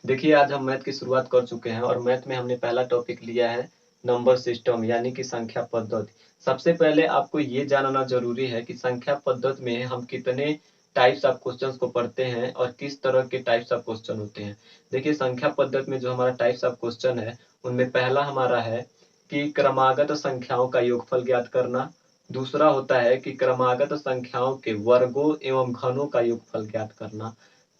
देखिए आज हम मैथ की शुरुआत कर चुके हैं और मैथ में हमने पहला टॉपिक लिया है नंबर सिस्टम यानी कि संख्या पद्धति। सबसे पहले आपको ये जानना जरूरी है कि संख्या पद्धति में हम कितने टाइप्स ऑफ क्वेश्चंस को पढ़ते हैं और किस तरह के टाइप्स ऑफ क्वेश्चन होते हैं। देखिए संख्या पद्धति में जो हमारा टाइप्स ऑफ क्वेश्चन है उनमें पहला हमारा है कि क्रमागत संख्याओं का योगफल ज्ञात करना। दूसरा होता है कि क्रमागत संख्याओं के वर्गों एवं घनों का योगफल ज्ञात करना।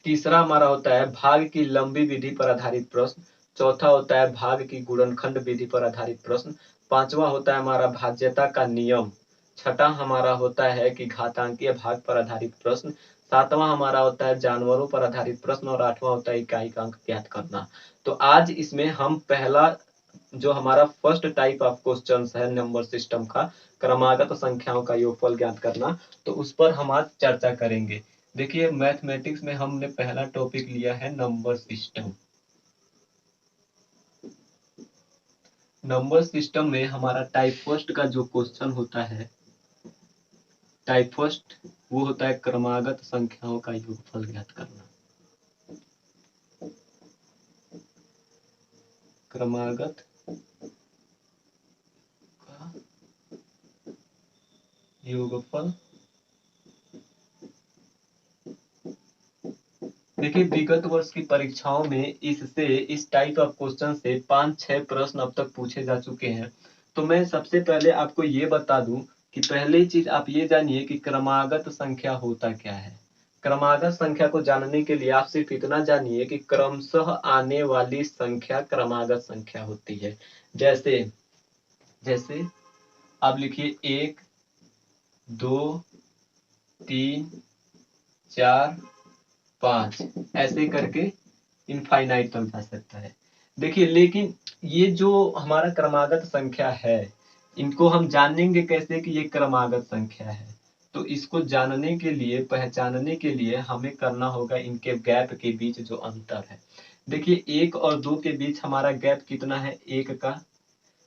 तीसरा हमारा होता है भाग की लंबी विधि पर आधारित प्रश्न। चौथा होता है भाग की गुणनखंड विधि पर आधारित प्रश्न। पांचवा होता है हमारा भाज्यता का नियम। छठा हमारा होता है कि घातांकीय भाग पर आधारित प्रश्न। सातवां हमारा होता है जानवरों पर आधारित प्रश्न और आठवां होता है इकाई का अंक ज्ञात करना। तो आज इसमें हम पहला जो हमारा फर्स्ट टाइप ऑफ क्वेश्चन है नंबर सिस्टम का, क्रमागत संख्याओं का योगफल ज्ञात करना, तो उस पर हम आज चर्चा करेंगे। देखिए मैथमेटिक्स में हमने पहला टॉपिक लिया है नंबर सिस्टम। नंबर सिस्टम में हमारा टाइप फर्स्ट का जो क्वेश्चन होता है, टाइप फर्स्ट वो होता है क्रमागत संख्याओं का योगफल ज्ञात करना। क्रमागत का योगफल। देखिए विगत वर्ष की परीक्षाओं में इस टाइप ऑफ क्वेश्चन से 5-6 प्रश्न अब तक पूछे जा चुके हैं। तो मैं सबसे पहले आपको ये बता दूं कि पहली चीज आप ये जानिए कि क्रमागत संख्या होता क्या है। क्रमागत संख्या को जानने के लिए आप सिर्फ इतना जानिए कि क्रमशः आने वाली संख्या क्रमागत संख्या होती है। जैसे जैसे आप लिखिए 1 2 3 4 5 ऐसे करके इनफाइनाइट तक जा सकता है। देखिए लेकिन ये जो हमारा क्रमागत संख्या है इनको हम जानेंगे कैसे कि ये क्रमागत संख्या है। तो इसको जानने के लिए पहचानने के लिए हमें करना होगा इनके गैप के बीच जो अंतर है। देखिए 1 और 2 के बीच हमारा गैप कितना है 1 का।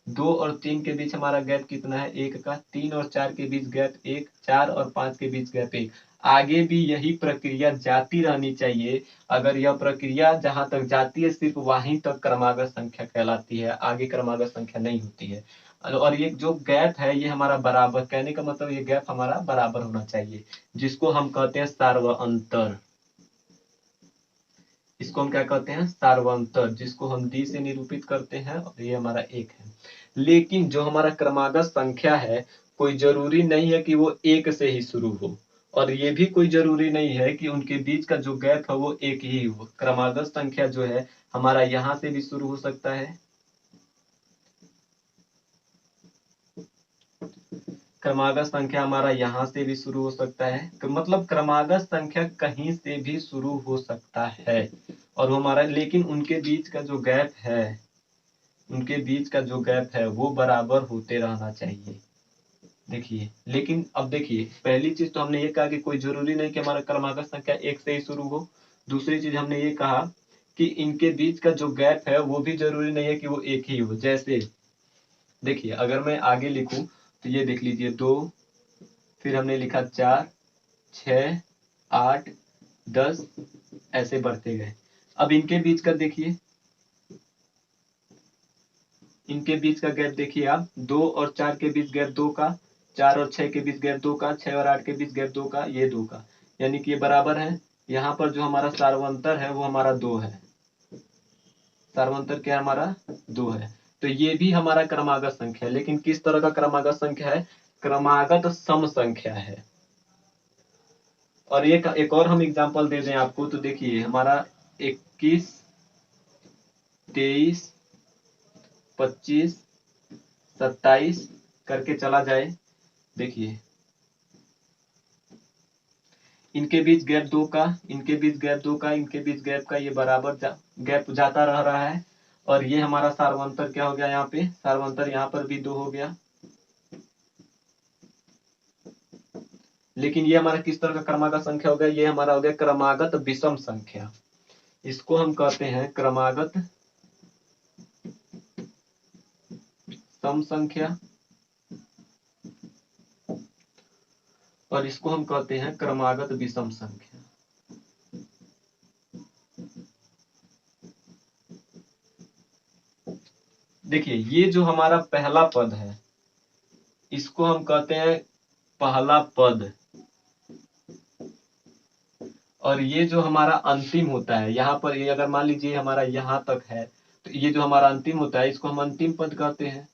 2 और 3 के बीच हमारा गैप कितना है 1 का। 3 और 4 के बीच गैप 1। 4 और 5 के बीच गैप 1। आगे भी यही प्रक्रिया जाती रहनी चाहिए। अगर यह प्रक्रिया जहां तक जाती है सिर्फ वहीं तक क्रमागत संख्या कहलाती है, आगे क्रमागत संख्या नहीं होती है। और ये जो गैप है ये हमारा बराबर, कहने का मतलब ये गैप हमारा बराबर होना चाहिए, जिसको हम कहते हैं सार्वअंतर। इसको हम क्या कहते हैं सार्वअंतर, जिसको हम डी से निरूपित करते हैं और ये हमारा 1 है। लेकिन जो हमारा क्रमागत संख्या है कोई जरूरी नहीं है कि वो 1 से ही शुरू हो, और ये भी कोई जरूरी नहीं है कि उनके बीच का जो गैप है वो 1 ही हो। क्रमागत संख्या जो है हमारा यहाँ से भी शुरू हो सकता है, क्रमागत संख्या हमारा यहाँ से भी शुरू हो सकता है। मतलब क्रमागत संख्या कहीं से भी शुरू हो सकता है और हमारा, लेकिन उनके बीच का जो गैप है, उनके बीच का जो गैप है वो बराबर होते रहना चाहिए। देखिए लेकिन अब देखिए पहली चीज तो हमने ये कहा कि कोई जरूरी नहीं कि हमारा क्रमागत संख्या 1 से ही शुरू हो। दूसरी चीज हमने ये कहा कि इनके बीच का जो गैप है वो भी जरूरी नहीं है कि वो 1 ही हो। जैसे देखिए अगर मैं आगे लिखूं तो ये देख लीजिए 2, फिर हमने लिखा 4 6 8 10 ऐसे बढ़ते गए। अब इनके बीच का देखिए, इनके बीच का गैप देखिए आप, 2 और 4 के बीच गैप 2 का, 4 और 6 के बीच गैप 2 का, 6 और 8 के बीच गैप 2 का, ये 2 का, यानी कि ये बराबर है। यहाँ पर जो हमारा सार्वंतर है वो हमारा 2 है। सार्वंतर क्या है हमारा 2 है। तो ये भी हमारा क्रमागत संख्या है, लेकिन किस तरह का क्रमागत संख्या है, क्रमागत सम संख्या है। और एक और हम एग्जांपल दे दें आपको तो देखिए हमारा 21 23 25 27 करके चला जाए। देखिए इनके बीच गैप 2 का, इनके बीच गैप 2 का, इनके बीच गैप का, ये बराबर गैप जाता रह रहा है। और ये हमारा सार्वंतर क्या हो गया, यहाँ पे सार्वंतर यहाँ पर भी 2 हो गया। लेकिन ये हमारा किस तरह का क्रमागत संख्या हो गया, ये हमारा हो गया क्रमागत विषम संख्या। इसको हम कहते हैं क्रमागत सम संख्या और इसको हम कहते हैं क्रमागत विषम संख्या। देखिए ये जो हमारा पहला पद है इसको हम कहते हैं पहला पद, और ये जो हमारा अंतिम होता है यहाँ पर, ये अगर मान लीजिए हमारा यहाँ तक है तो ये जो हमारा अंतिम होता है इसको हम अंतिम पद कहते हैं।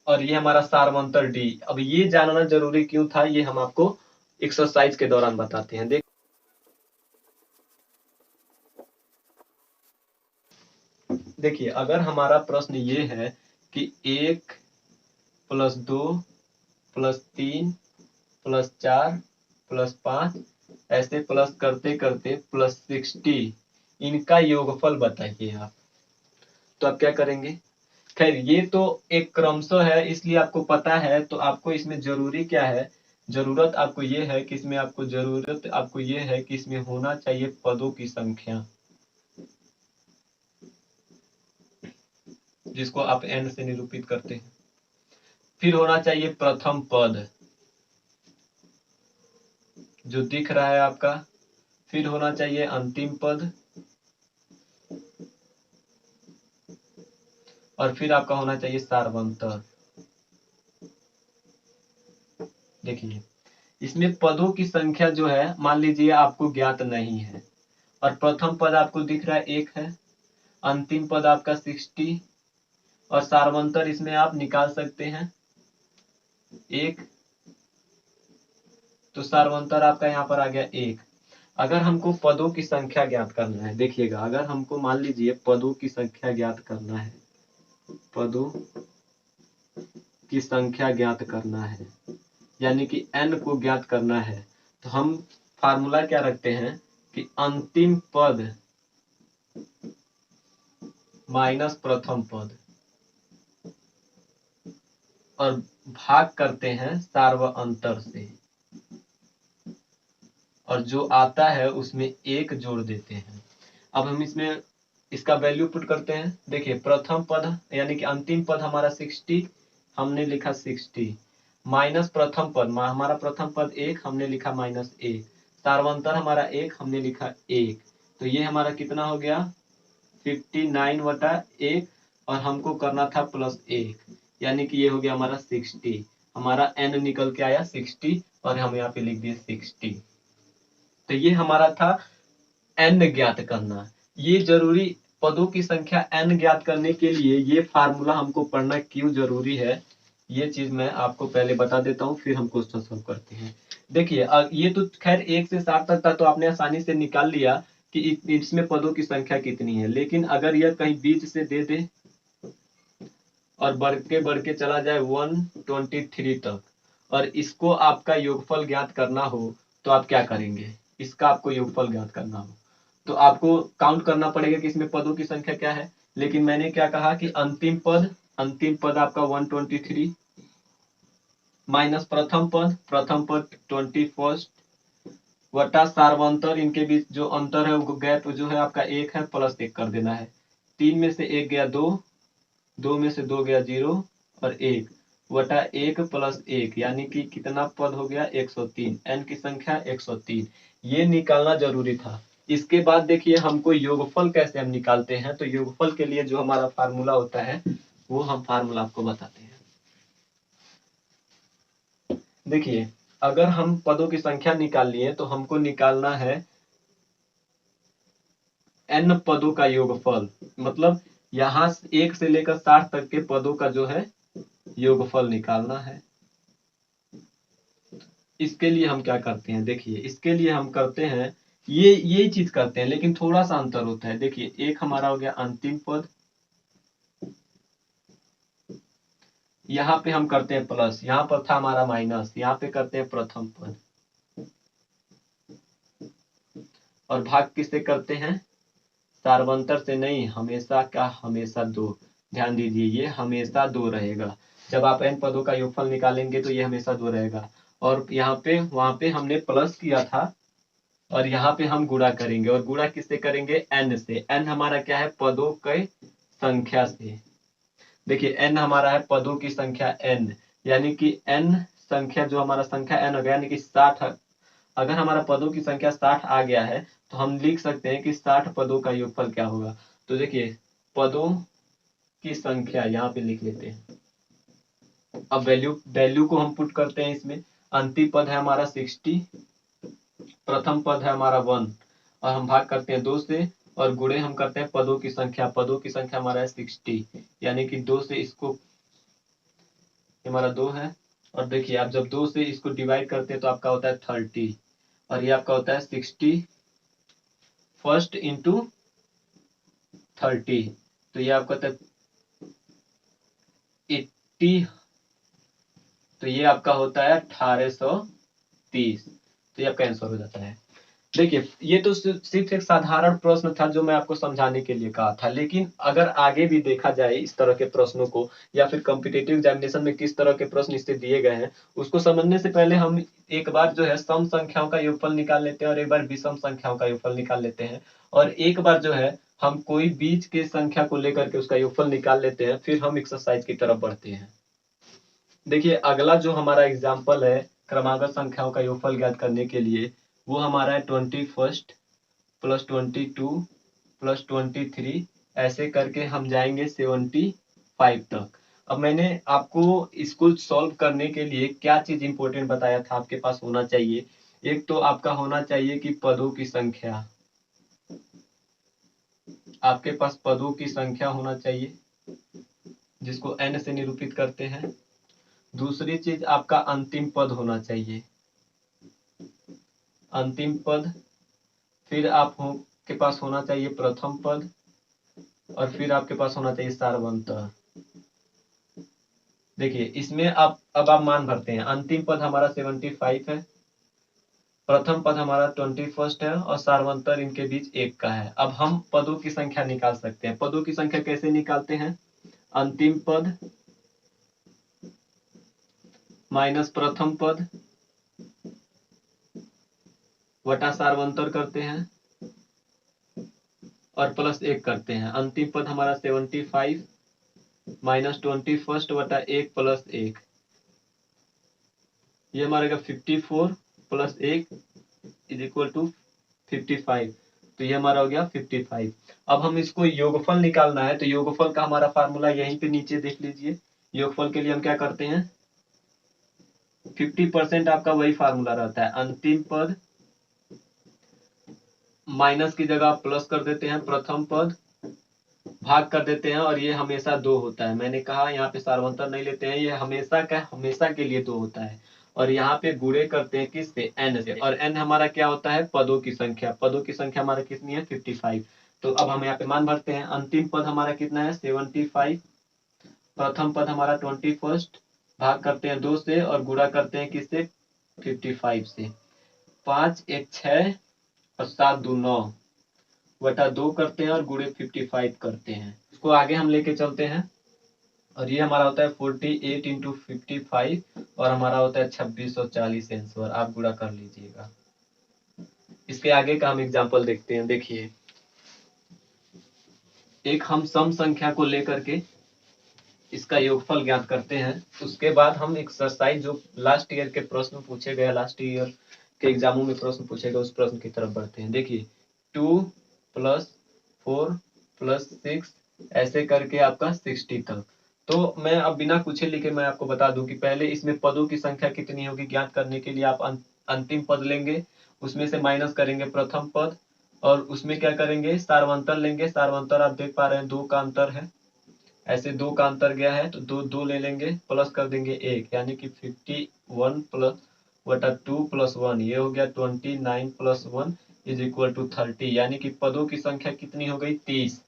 और ये हमारा सार्वंतर डी। अब ये जानना जरूरी क्यों था ये हम आपको एक्सरसाइज के दौरान बताते हैं। देखिए अगर हमारा प्रश्न ये है कि 1 + 2 + 3 + 4 + 5 ऐसे प्लस करते करते +60 इनका योगफल बताइए आप, तो आप क्या करेंगे? खैर ये तो एक क्रमशः है इसलिए आपको पता है, तो आपको इसमें जरूरी क्या है, जरूरत आपको ये है कि इसमें आपको ये है कि इसमें होना चाहिए पदों की संख्या, जिसको आप n से निरूपित करते हैं। फिर होना चाहिए प्रथम पद जो दिख रहा है आपका। फिर होना चाहिए अंतिम पद, और फिर आपका होना चाहिए सार्वंतर। देखिए इसमें पदों की संख्या जो है मान लीजिए आपको ज्ञात नहीं है, और प्रथम पद आपको दिख रहा है 1 है, अंतिम पद आपका 60, और सार्वंतर इसमें आप निकाल सकते हैं 1, तो सार्वंतर आपका यहाँ पर आ गया 1। अगर हमको पदों की संख्या ज्ञात करना है, देखिएगा अगर हमको मान लीजिए पदों की संख्या ज्ञात करना है, पदों की संख्या ज्ञात करना है यानी कि n को ज्ञात करना है, तो हम फार्मूला क्या रखते हैं कि अंतिम पद माइनस प्रथम पद और भाग करते हैं सार्वअंतर से, और जो आता है उसमें 1 जोड़ देते हैं। अब हम इसमें इसका वैल्यू पुट करते हैं। देखिए प्रथम पद यानी कि अंतिम पद हमारा 60, हमने लिखा 60, माइनस प्रथम पद हमारा प्रथम पद 1, हमने लिखा -1, सार्वंतर हमारा 1, हमने लिखा 1, तो ये हमारा कितना हो गया 59/1, और हमको करना था +1 यानी कि ये हो गया हमारा 60, हमारा n निकल के आया 60, और हम यहाँ पे लिख दिए 60। तो ये हमारा था n ज्ञात करना। ये जरूरी पदों की संख्या n ज्ञात करने के लिए ये फार्मूला हमको पढ़ना क्यों जरूरी है, ये चीज मैं आपको पहले बता देता हूँ, फिर हम क्वेश्चन सॉल्व करते हैं। देखिए ये तो खैर 1 से 7 तक था तो आपने आसानी से निकाल लिया कि इसमें पदों की संख्या कितनी है, लेकिन अगर यह कहीं बीच से दे दे और बढ़ के चला जाए 123 तक, और इसको आपका योगफल ज्ञात करना हो तो आप क्या करेंगे? इसका आपको योगफल ज्ञात करना हो तो आपको काउंट करना पड़ेगा कि इसमें पदों की संख्या क्या है। लेकिन मैंने क्या कहा कि अंतिम पद आपका 123 माइनस प्रथम पद 21 वटा सार्वंतर, इनके बीच जो अंतर है वो गैप जो है आपका 1 है, +1 कर देना है। 3 में से 1 गया 2, 2 में से 2 गया 0, और 1 वटा 1 + 1 यानी कि कितना पद हो गया 103, n की संख्या 103, ये निकालना जरूरी था। इसके बाद देखिए हमको योगफल कैसे हम निकालते हैं, तो योगफल के लिए जो हमारा फार्मूला होता है वो हम फार्मूला आपको बताते हैं। देखिए अगर हम पदों की संख्या निकाल लिए तो हमको निकालना है n पदों का योगफल, मतलब यहाँ 1 से लेकर 60 तक के पदों का जो है योगफल निकालना है। इसके लिए हम क्या करते हैं, देखिए इसके लिए हम करते हैं यही चीज करते हैं, लेकिन थोड़ा सा अंतर होता है। देखिए एक हमारा हो गया अंतिम पद, यहाँ पे हम करते हैं प्लस, यहाँ पर था हमारा माइनस, यहाँ पे करते हैं प्रथम पद, और भाग किससे करते हैं? सार्वंतर से नहीं, हमेशा का हमेशा 2। ध्यान दीजिए ये हमेशा 2 रहेगा, जब आप n पदों का योगफल निकालेंगे तो ये हमेशा 2 रहेगा। और यहाँ पे वहां पे हमने प्लस किया था, और यहाँ पे हम गुणा करेंगे, और गुणा किससे करेंगे? n से। n हमारा क्या है? पदों की संख्या से। देखिए n हमारा है पदों की संख्या n, यानी कि n संख्या जो हमारा संख्या n हो गया यानी कि 60। अगर हमारा पदों की संख्या 60 आ गया है तो हम लिख सकते हैं कि 60 पदों का योगफल क्या होगा। तो देखिए पदों की संख्या यहाँ पे लिख लेते हैं। अब वैल्यू को हम पुट करते हैं इसमें। अंतिम पद है हमारा 60, प्रथम पद है हमारा 1 और हम भाग करते हैं 2 से और गुणे हम करते हैं पदों की संख्या। पदों की संख्या हमारा है 60, यानी कि 2 से इसको, हमारा 2 है और देखिए आप जब 2 से इसको डिवाइड करते हैं तो आपका होता है 30 और ये आपका होता है 60 फर्स्ट इंटू 30, तो ये आपका होता है 80, तो ये आपका होता है 1830, तो ये आपका आंसर हो जाता है। देखिए ये तो सिर्फ एक साधारण प्रश्न था जो मैं आपको समझाने के लिए कहा था, लेकिन अगर आगे भी देखा जाए इस तरह के प्रश्नों को या फिर कॉम्पिटिटिव एग्जामिनेशन में किस तरह के प्रश्न इससे दिए गए हैं, उसको समझने से पहले हम एक बार जो है सम संख्याओं का योगफल निकाल लेते हैं और एक बार विषम संख्याओं का योगफल निकाल लेते हैं और एक बार जो है हम कोई बीच के संख्या को लेकर के उसका योगफल निकाल लेते हैं, फिर हम एक्सरसाइज की तरफ बढ़ते हैं। देखिए अगला जो हमारा एग्जाम्पल है क्रमागत संख्याओं का योगफल ज्ञात करने के लिए, वो हमारा है 21 प्लस 22 प्लस 23, ऐसे करके हम जाएंगे 75 तक। अब मैंने आपको इसको सॉल्व करने के लिए क्या चीज इंपॉर्टेंट बताया था आपके पास होना चाहिए। एक तो आपका होना चाहिए कि पदों की संख्या, आपके पास पदों की संख्या होना चाहिए जिसको n से निरूपित करते हैं। दूसरी चीज आपका अंतिम पद होना चाहिए, अंतिम पद। फिर के पास होना चाहिए प्रथम पद और फिर आपके पास होना चाहिए सारवंतर। देखिए इसमें अब आप मान भरते हैं। अंतिम पद हमारा 75 है, प्रथम पद हमारा 21 है और सारवंतर इनके बीच 1 का है। अब हम पदों की संख्या निकाल सकते हैं। पदों की संख्या कैसे निकालते हैं? अंतिम पद माइनस प्रथम पद वटा सारवंतर करते हैं और प्लस 1 करते हैं। अंतिम पद हमारा 75 माइनस 21 वटा 1 प्लस 1, ये हमारा 54 प्लस 1 इज इक्वल टू 55, तो ये हमारा हो गया 55। अब हम इसको योगफल निकालना है, तो योगफल का हमारा फार्मूला यहीं पे नीचे देख लीजिए। योगफल के लिए हम क्या करते हैं, 50% आपका वही फार्मूला रहता है। अंतिम पद माइनस की जगह प्लस कर देते हैं, प्रथम पद भाग कर देते हैं और ये हमेशा 2 होता है। मैंने कहा यहाँ पे सारवंतर नहीं लेते हैं, ये हमेशा के लिए 2 होता है। और यहाँ पे गुणे करते हैं किससे, n से, और n हमारा क्या होता है, पदों की संख्या। पदों की संख्या हमारा कितनी है, 55। तो अब हम यहाँ पे मान भरते हैं। अंतिम पद हमारा कितना है, 75, प्रथम पद हमारा 21, भाग करते हैं 2 से और गुणा करते हैं किससे, 55 से। 5 1 6 और 7 2 9 बटा 2 करते हैं और गुणे 55 करते हैं। इसको आगे हम लेके चलते हैं और ये हमारा होता है 48 इंटू 55 और हमारा होता है 2640 आंसर। आप गुणा कर लीजिएगा। इसके आगे का हम एग्जाम्पल देखते हैं। देखिए एक हम सम संख्या को लेकर के इसका योगफल ज्ञात करते हैं। उसके बाद हम एक्सरसाइज जो लास्ट ईयर के प्रश्न पूछे गए, लास्ट ईयर के एग्जामों में प्रश्न पूछे गए, उस प्रश्न की तरफ बढ़ते हैं। देखिए 2 + 4 + 6 ऐसे करके आपका 60 तक। तो मैं अब बिना कुछ लिखे मैं आपको बता दूं कि पहले इसमें पदों की संख्या कितनी होगी ज्ञात करने के लिए आप अंतिम पद लेंगे, उसमें से माइनस करेंगे प्रथम पद और उसमें क्या करेंगे, सारवंतर लेंगे। सारवंतर आप देख पा रहे हैं 2 का अंतर है, ऐसे 2 का अंतर गया है तो 2 ले लेंगे, प्लस कर देंगे 1, यानी कि 51 प्लस वटा 2 + 1, ये हो गया 29 + 1 इज इक्वल टू 30, यानी कि पदों की संख्या कितनी हो गई, 30।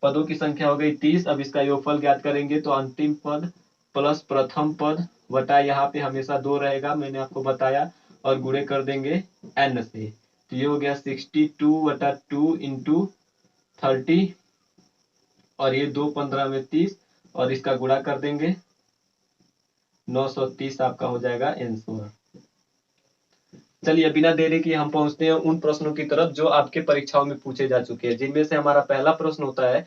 पदों की संख्या हो गई 30। अब इसका योगफल ज्ञात करेंगे तो अंतिम पद प्लस प्रथम पद वटा यहाँ पे हमेशा 2 रहेगा, मैंने आपको बताया, और गुणे कर देंगे n से। तो ये हो गया 62 वटा 2 इंटू 30 और ये 2 15 में 30 और इसका गुणा कर देंगे 930 आपका हो जाएगा आंसर। चलिए बिना देरी के हम पहुंचते हैं उन प्रश्नों की तरफ जो आपके परीक्षाओं में पूछे जा चुके हैं, जिनमें से हमारा पहला प्रश्न होता है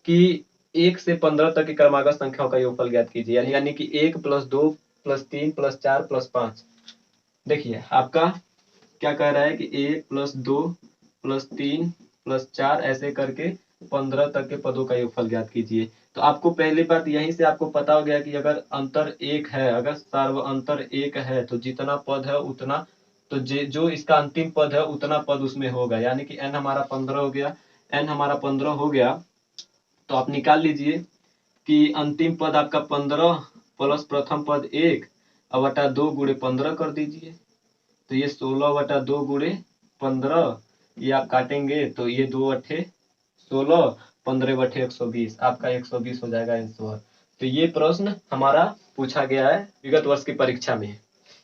कि 1 से 15 तक की क्रमागत संख्याओं का योगफल ज्ञात कीजिए, यानी कि 1 + 2 + 3 + 4 + 5। देखिए आपका क्या कह रहा है कि 1 + 2 + 3 + 4 ऐसे करके 15 तक के पदों का योगफल ज्ञात कीजिए। तो आपको पहली बात यहीं से आपको पता हो गया कि अगर अंतर एक है, अगर सर्व अंतर एक है तो जितना पद है उतना, तो जो इसका अंतिम पद है उतना पद उसमें होगा, यानी कि n हमारा 15 हो गया। n हमारा 15 हो गया तो आप निकाल लीजिए कि अंतिम पद आपका 15 प्लस प्रथम पद 1 और बटा 2 गुणे 15 कर दीजिए। तो ये 16 बटा 2 गुणे 15, ये आप काटेंगे तो ये 2 अठे 16, 15 बटे 120, आपका 120 हो जाएगा आंसर। तो ये प्रश्न हमारा पूछा गया है विगत वर्ष की परीक्षा में।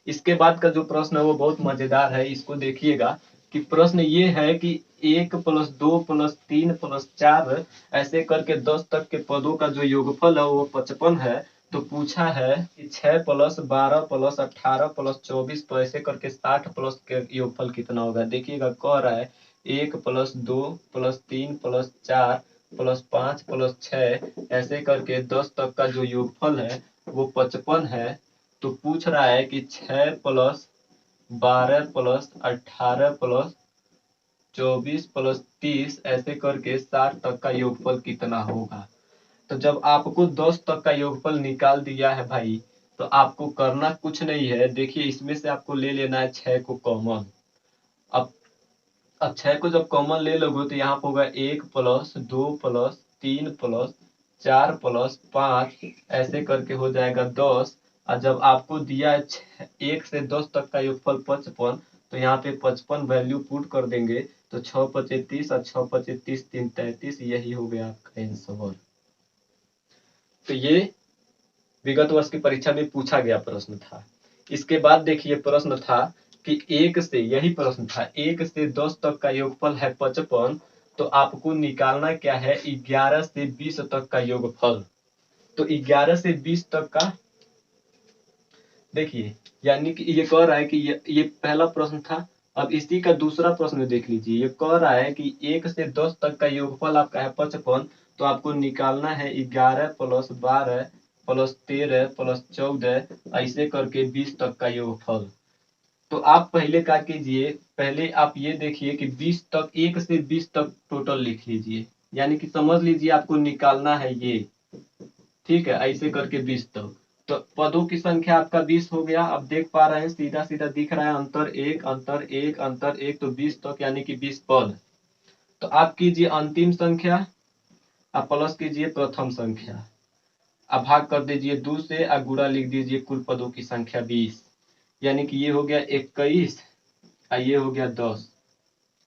इसके बाद का जो प्रश्न है वो बहुत मजेदार है, इसको देखिएगा कि प्रश्न ये है कि 1 प्लस 2 प्लस 3 प्लस 4 ऐसे करके 10 तक के पदों का जो योगफल है वो 55 है। तो पूछा है कि 6 प्लस 12 प्लस 18 प्लस 24 तो ऐसे करके 60 प्लस के योगफल कितना होगा। देखिएगा कह रहा है 1 plus 2 plus 3 plus 4 plus 5 plus 6 ऐसे करके 10 तक का जो योगफल है वो 55 है। तो पूछ रहा है कि 6 प्लस 12 प्लस 18 प्लस 24 प्लस 30 ऐसे करके 60 तक का योगफल कितना होगा। तो जब आपको 10 तक का योगफल निकाल दिया है भाई, तो आपको करना कुछ नहीं है। देखिए इसमें से आपको ले लेना है 6 को कॉमन। अब 6 को जब कॉमन ले लोगे तो यहाँ पर होगा 1 प्लस 2 प्लस 3 प्लस 4 प्लस 5 ऐसे करके हो जाएगा 10। और जब आपको दिया है 1 से 10 तक का योगफल 55, तो यहाँ पे 55 वैल्यू पुट कर देंगे तो 6 पचे 30 और 6 पचे 30 3 33, यही हो गया आपका आंसर। तो ये विगत वर्ष की परीक्षा में पूछा गया प्रश्न था। इसके बाद देखिए प्रश्न था कि 1 से, यही प्रश्न था, 1 से 10 तक का योगफल है 55, तो आपको निकालना क्या है 11 से 20 तक का योगफल। तो 11 से 20 तक का देखिए, यानी कि ये कह रहा है कि ये पहला प्रश्न था। अब इसी का दूसरा प्रश्न देख लीजिए, ये कह रहा है कि 1 से 10 तक का योगफल आपका है 55, तो आपको निकालना है 11 प्लस 12 प्लस 13 प्लस 14 ऐसे करके 20 तक का योगफल। तो आप पहले क्या कीजिए, पहले आप ये देखिए कि 20 तक, 1 से 20 तक टोटल लिख लीजिए, यानी कि समझ लीजिए आपको निकालना है ये, ठीक है, ऐसे करके 20 तक। तो पदों की संख्या आपका 20 हो गया। अब देख पा रहे हैं सीधा सीधा दिख रहा है अंतर 1 अंतर 1 अंतर 1, तो 20 तक यानी कि 20 पद। तो आप कीजिए अंतिम संख्या, आप प्लस कीजिए प्रथम संख्या, आप भाग कर दीजिए 2 से, आप गुणा लिख दीजिए कुल पदों की संख्या 20, यानी कि ये हो गया 21 और ये हो गया 10,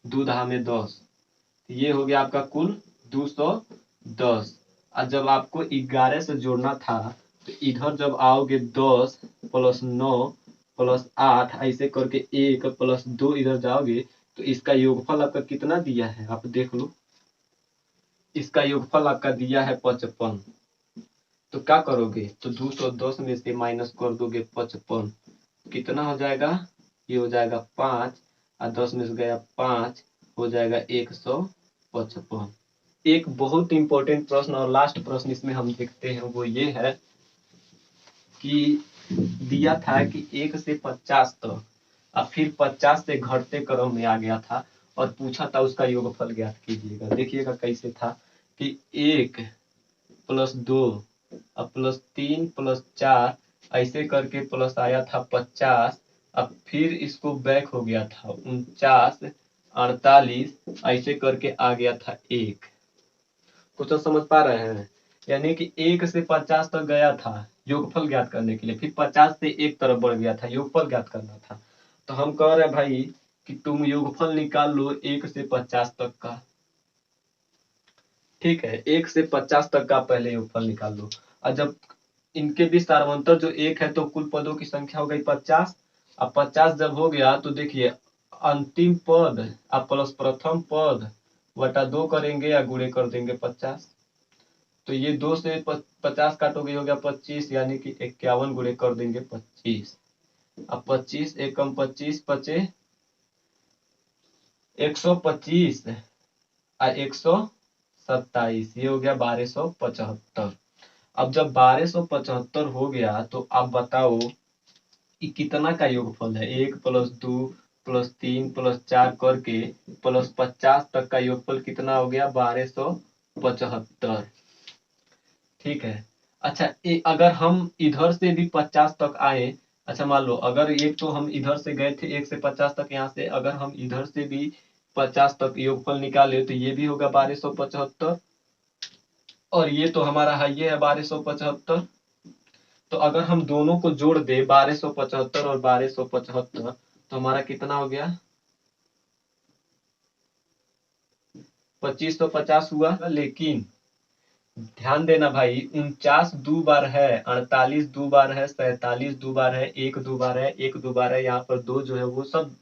2 दहा में 10, ये हो गया आपका कुल 210। और जब आपको 11 से जोड़ना था तो इधर जब आओगे 10 प्लस 9 प्लस 8 ऐसे करके 1 प्लस 2 इधर जाओगे तो इसका योगफल आपका कितना दिया है आप देख लो। इसका योगफल आपका दिया है 55। तो क्या करोगे, तो 210 में से माइनस कर दोगे 55, कितना हो जाएगा, ये हो जाएगा 5 और 10 में से गया 5, हो जाएगा 155। एक बहुत इंपॉर्टेंट प्रश्न और लास्ट प्रश्न इसमें हम देखते हैं वो ये है कि दिया था कि 1 से 50 तक और फिर 50 से घटते क्रम में आ गया था और पूछा था उसका योगफल ज्ञात कीजिएगा। देखिएगा कैसे था कि 1 प्लस 2 और प्लस 3 प्लस 4 ऐसे करके प्लस आया था 50, अब फिर इसको बैक हो गया था 49 48 ऐसे करके आ गया था 1। कुछ तो समझ पा रहे हैं, यानी कि 1 से 50 तक गया था योगफल ज्ञात करने के लिए, फिर 50 से एक तरफ बढ़ गया था, योगफल ज्ञात करना था। तो हम कह रहे हैं भाई कि तुम योगफल निकाल लो 1 से 50 तक का, ठीक है, 1 से 50 तक का पहले योगफल निकाल लो। और जब इनके बीच सार्वंतर जो 1 है तो कुल पदों की संख्या हो गई 50। अब 50 जब हो गया तो देखिए अंतिम पद आप प्लस प्रथम पद बटा 2 करेंगे या गुणे कर देंगे 50। तो ये 2 से 50 काटोगे हो गया 25, यानी कि 51 गुणे कर देंगे 25। अब 25 एकम 25 पचे 125 और 127, ये हो गया 1275। अब जब 1275 हो गया तो आप बताओ कि कितना का योगफल है। 1 प्लस 2 प्लस 3 प्लस 4 करके प्लस 50 तक का योगफल कितना हो गया 1275। 75। ठीक है। अच्छा, अगर हम इधर से भी 50 तक आए, अच्छा मान लो अगर एक तो हम इधर से गए थे 1 से 50 तक, यहाँ से अगर हम इधर से भी 50 तक योगफल निकाले तो ये भी होगा 1275, और ये तो हमारा है, ये है 1275। तो अगर हम दोनों को जोड़ दे 1275 और 1275, तो हमारा कितना हो गया, 2550 हुआ। लेकिन ध्यान देना भाई, 49 दो बार है, 48 दो बार है, 47 दो बार है, एक दो बार है, एक दो बार है, यहाँ पर दो जो है वो सब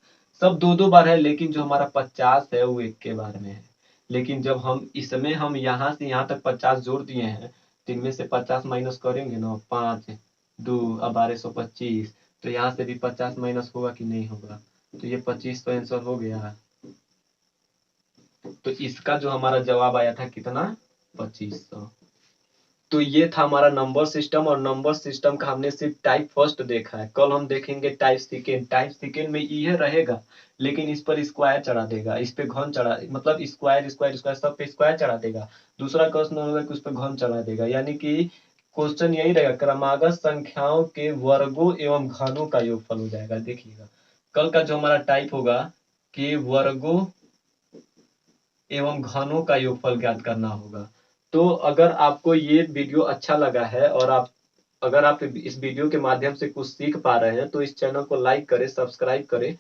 सब दो दो बार है, लेकिन जो हमारा 50 है वो एक के बार में है। लेकिन जब हम इसमें हम यहाँ से यहाँ तक 50 जोड़ दिए हैं, तो इनमें से 50 माइनस करेंगे ना, 5 2 अब 1225, तो यहाँ से भी 50 माइनस होगा कि नहीं होगा, तो ये 25 तो आंसर हो गया। तो इसका जो हमारा जवाब आया था कितना, 2500। तो ये था हमारा नंबर सिस्टम, और नंबर सिस्टम का हमने सिर्फ टाइप फर्स्ट देखा है। कल हम देखेंगे टाइप सेकेंड। टाइप सेकेंड में ये रहेगा, लेकिन इस पर स्क्वायर चढ़ा देगा, इस पे घन चढ़ा, मतलब स्क्वायर स्क्वायर स्क्वायर सब पे स्क्वायर चढ़ा देगा। दूसरा क्वेश्चन होगा कि उस पर घन चढ़ा देगा, यानी कि क्वेश्चन यही रहेगा, क्रमागत संख्याओं के वर्गों एवं घनों का योगफल हो जाएगा। देखिएगा कल का जो हमारा टाइप होगा कि वर्गों एवं घनों का योगफल ज्ञात करना होगा। तो अगर आपको ये वीडियो अच्छा लगा है, और अगर आप इस वीडियो के माध्यम से कुछ सीख पा रहे हैं, तो इस चैनल को लाइक करें, सब्सक्राइब करें,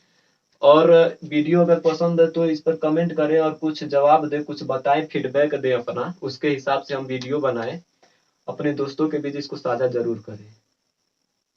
और वीडियो अगर पसंद है तो इस पर कमेंट करें और कुछ जवाब दें, कुछ बताएं, फीडबैक दें अपना, उसके हिसाब से हम वीडियो बनाएं। अपने दोस्तों के बीच इसको साझा जरूर करें।